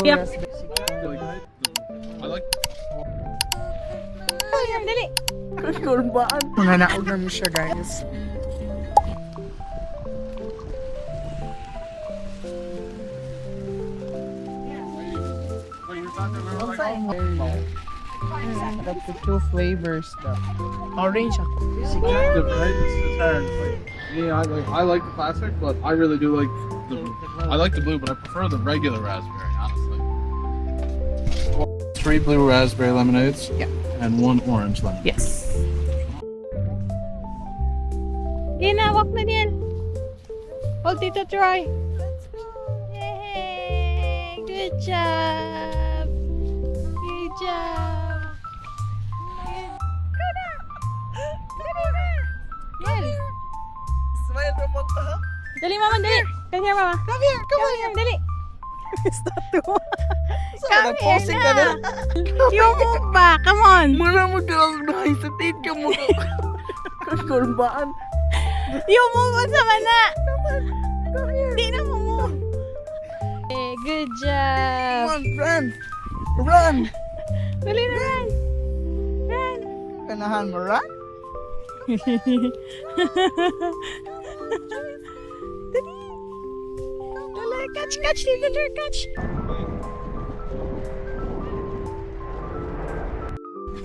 Yep. I like. Oh, yan, dali. Kurbaan. Mga naog na mo siya, guys. Up to 2 flavors the orange ako. Subjective, right? It's hard. Like, yeah, I like the classic, but I really do like I like the blue, but I prefer the regular raspberry, honestly. 3 blue raspberry lemonades, Yeah. and 1 orange lemonade. Yes. Ginawak na din. Hold Tito Troy. Yay! Good job! Good job! Go na! Go na! Yan. Smile from mata. Dali, Mama, dali. Come here, Mama. Come here, come Come here, dali. Stop to. Come here na. Yung move ba? Come on. Muna mo daw na hesitate ka mo. Kurbaan. Yung move on sa mana. Come here. Hindi na mo move. Okay, good job. Come on, run. Run. Dali na, run. Run. Kanahan mo, run. Dali. Dali, catch, catch, Tito Troy, catch.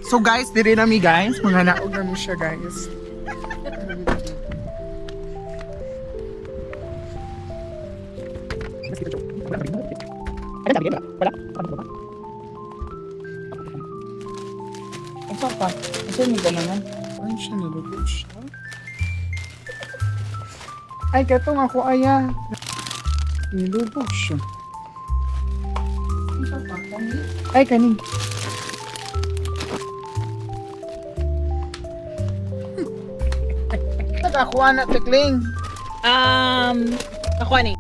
So guys, diri na mi guys. Mga naog na mo siya, guys. Asa pa? Asa ni naman? Ay, siya nalugod siya. Ay, katong ako aya. Nilubog siya. Asa pa? Kani? Ay, kani. Nakakuha na, Tekling. Ako ni.